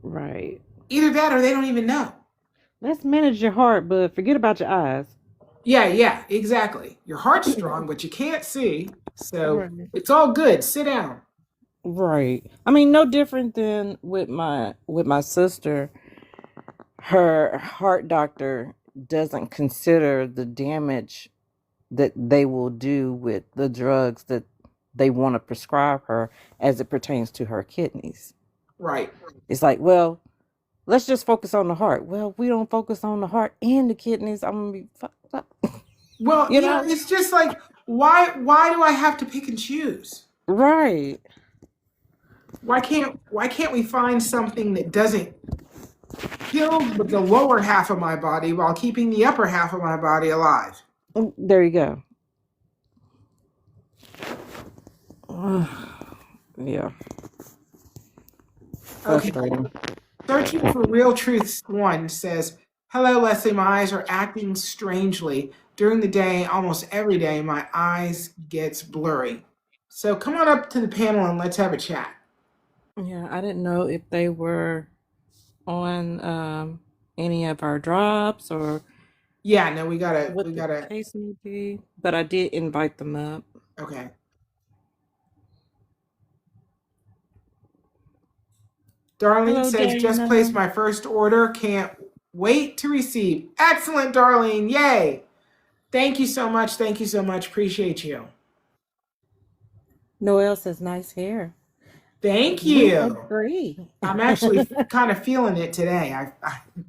Right. Either that or they don't even know. Let's manage your heart, but forget about your eyes. Yeah, yeah, exactly. Your heart's strong, but you can't see. So Right. it's all good. Sit down. Right. I mean, no different than with my sister. Her heart doctor doesn't consider the damage that they will do with the drugs that they want to prescribe her as it pertains to her kidneys. Right. It's like, well, let's just focus on the heart. Well, we don't focus on the heart and the kidneys. I'm gonna be fucked up. Well, You know? it's just like why do I have to pick and choose? Right. Why can't we find something that doesn't kill the lower half of my body while keeping the upper half of my body alive? There you go. Yeah. Okay. Frustrating. Searching for Real Truths One says, "Hello, Leslie. My eyes are acting strangely during the day. Almost every day, my eyes gets blurry. So come on up to the panel and let's have a chat." Yeah, I didn't know if they were on any of our drops or Yeah, no, we gotta, what we the gotta. case may be, but I did invite them up. Okay. Darlene Hello, says, "Just placed Dana. my first order. Can't wait to receive." Excellent, Darlene. Yay. Thank you so much. Thank you so much. Appreciate you. Noelle says nice hair. Thank We you. agree. I'm actually kind of feeling it today. Yeah,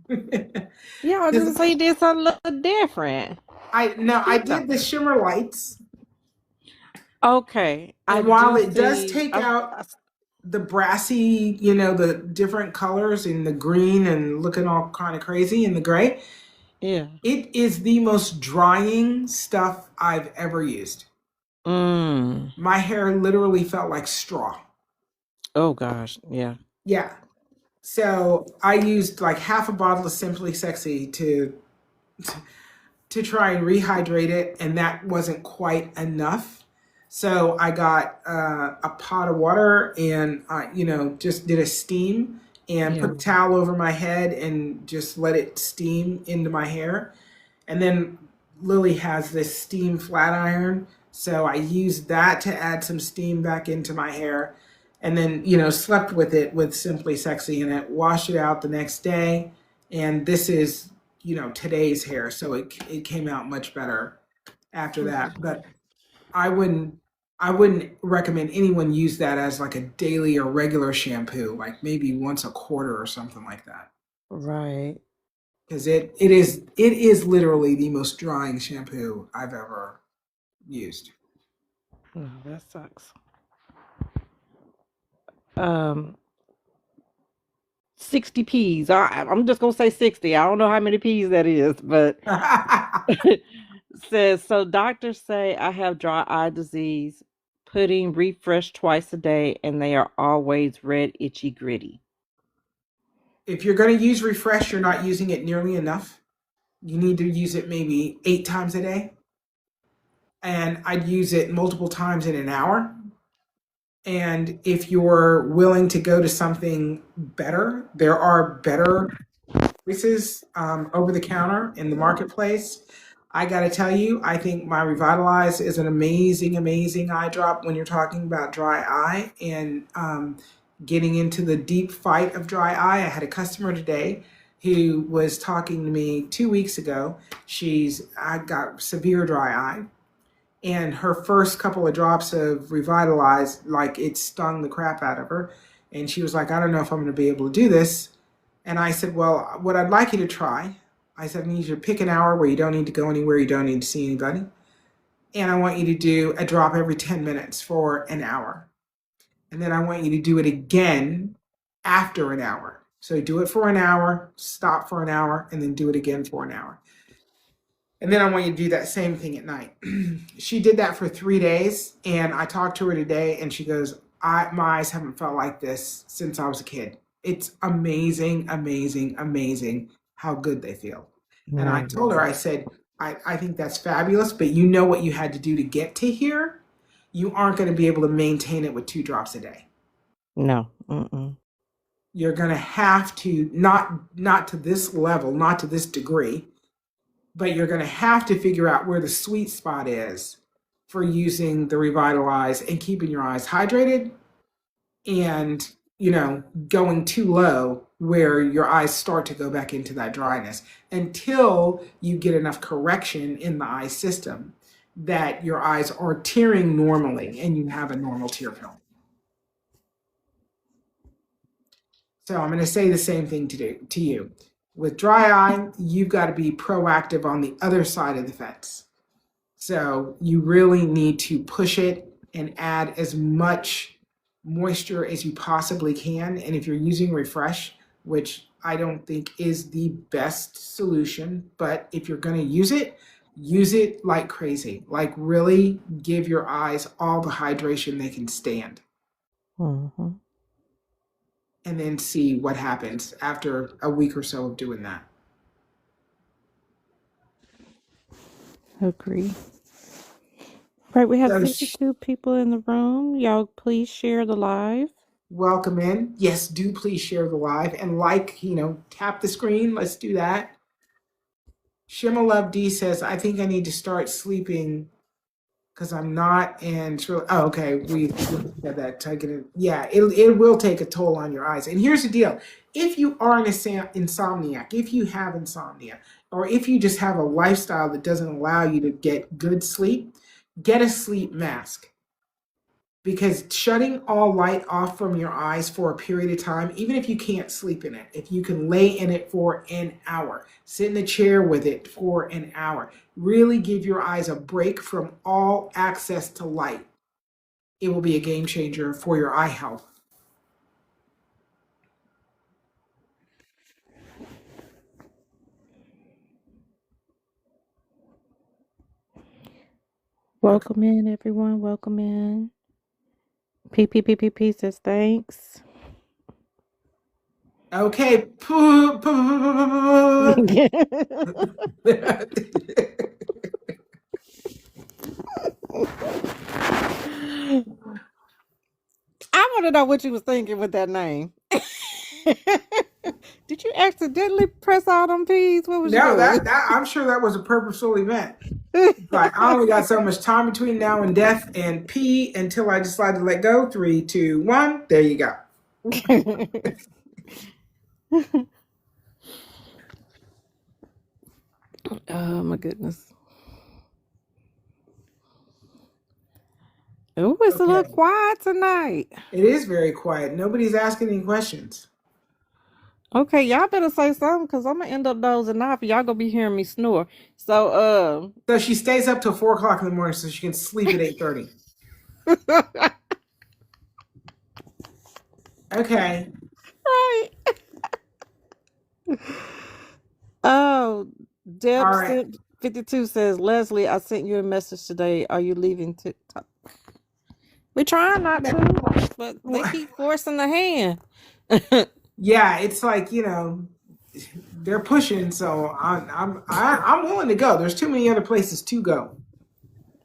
I was Because gonna say you did something a little different. I no, I Yeah. did the shimmer lights, Okay, I and while do it does see. take out the brassy, the different colors in the green and looking all kind of crazy in the gray, Yeah. it is the most drying stuff I've ever used. Mm. My hair literally felt like straw. Oh gosh. Yeah. Yeah. So I used like half a bottle of Simply Sexy to try and rehydrate it, and that wasn't quite enough. So I got a pot of water and just did a steam and Yeah. put a towel over my head and just let it steam into my hair. And then Lily has this steam flat iron, so I used that to add some steam back into my hair. And then, slept with it with Simply Sexy in it, washed it out the next day. And this is, today's hair. So it came out much better after Okay. that. But I wouldn't I wouldn't recommend anyone use that as like a daily or regular shampoo, like maybe once a quarter or something like that. Right. Because it is literally the most drying shampoo I've ever used. No, that sucks. Um, 60 P's. I'm just gonna say 60. I don't know how many P's that is, but says so. Doctors say I have dry eye disease. Putting refresh twice a day, and they are always red, itchy, gritty. If you're going to use refresh, you're not using it nearly enough. You need to use it maybe 8 times a day. And I'd use it multiple times in an hour. And if you're willing to go to something better, there are better choices over the counter in the marketplace. I got to tell you, I think my Revitalize is an amazing, amazing eye drop when you're talking about dry eye and getting into the deep fight of dry eye. I had a customer today who was talking to me 2 weeks ago. I got severe dry eye, and her first couple of drops of Revitalize, like it stung the crap out of her. And she was like, I don't know if I'm going to be able to do this. And I said, well, what I'd like you to try, I said, I need you to pick an hour where you don't need to go anywhere, you don't need to see anybody. And I want you to do a drop every 10 minutes for an hour. And then I want you to do it again after an hour. So do it for an hour, stop for an hour, and then do it again for an hour. And then I want you to do that same thing at night. She did that for 3 days, and I talked to her today, and she goes, my eyes haven't felt like this since I was a kid. It's amazing, amazing, amazing how good they feel. And I told her, Nice. I said, I think that's fabulous, but you know what you had to do to get to here. You aren't going to be able to maintain it with 2 drops a day. No. Mm-mm. you're going to have to not to this level, not to this degree, but you're going to have to figure out where the sweet spot is for using the Revitalize and keeping your eyes hydrated and, going too low where your eyes start to go back into that dryness until you get enough correction in the eye system that your eyes are tearing normally and you have a normal tear film. So I'm going to say the same thing to you. With dry eye, you've got to be proactive on the other side of the fence. So you really need to push it and add as much moisture as you possibly can. And if you're using Refresh, which I don't think is the best solution, but if you're going to use it like crazy. Like really give your eyes all the hydration they can stand. Mm-hmm. And then see what happens after a week or so of doing that. Agree. Right, we have So 52 people in the room. Y'all please share the live. welcome in. Yes, do please share the live and tap the screen. Let's do that. Shimma Love D says, I think I need to start sleeping because I'm not, and it's really, oh, okay, we said that. Yeah, it will take a toll on your eyes. And here's the deal. If you are an insomniac, if you have insomnia, or if you just have a lifestyle that doesn't allow you to get good sleep, get a sleep mask. Because shutting all light off from your eyes for a period of time, even if you can't sleep in it, if you can lay in it for an hour, sit in a chair with it for an hour, really give your eyes a break from all access to light, it will be a game changer for your eye health. Welcome in, everyone. Welcome in. PPPPP says thanks. Okay. I want to know what you was thinking with that name. Did you accidentally press all them P's? What was you No, doing? that I'm sure that was a purposeful event. But I only got so much time between now and death and pee until I decide to let go. 3, 2, 1. There you go. Oh my goodness. Oh, it's a little Okay. quiet tonight. It is very quiet. Nobody's asking any questions. Okay, y'all better say something because I'm gonna end up dozing off. Y'all gonna be hearing me snore. So, So she stays up till 4 o'clock in the morning so she can sleep at 8:30. Okay. right. Oh, All Deb right. sent 52 says, Leslie, I sent you a message today. Are you leaving TikTok? We trying not to, but they keep forcing the hand. Yeah, it's like they're pushing, so I'm willing to go. There's too many other places to go.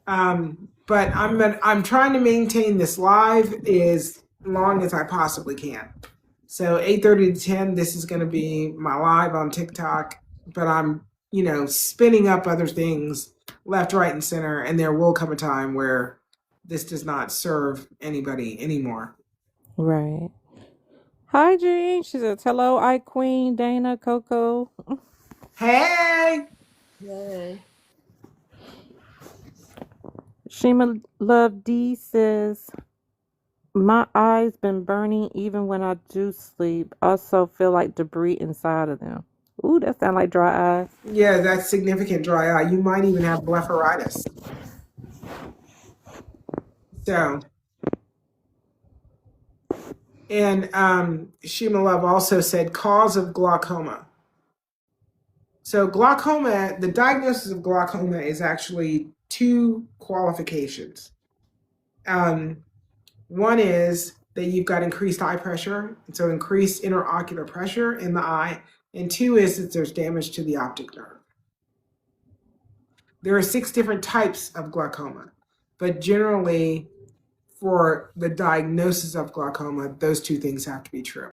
But I'm trying to maintain this live as long as I possibly can. So 8:30 to 10, this is going to be my live on TikTok, but I'm, spinning up other things left, right, and center, and there will come a time where this does not serve anybody anymore. Right. Hi, Jean. She says, hello, I Queen, Dana, Coco. Hey! Yay. Shima Love D says, my eyes been burning even when I do sleep. Also feel like debris inside of them. Ooh, that sound like dry eyes. Yeah, that's significant dry eye. You might even have blepharitis. So, and Shima Love also said cause of glaucoma. So glaucoma, the diagnosis of glaucoma is actually two qualifications. One is that you've got increased eye pressure, and so increased interocular pressure in the eye, and two is that there's damage to the optic nerve. There are 6 different types of glaucoma, but generally for the diagnosis of glaucoma, those two things have to be true.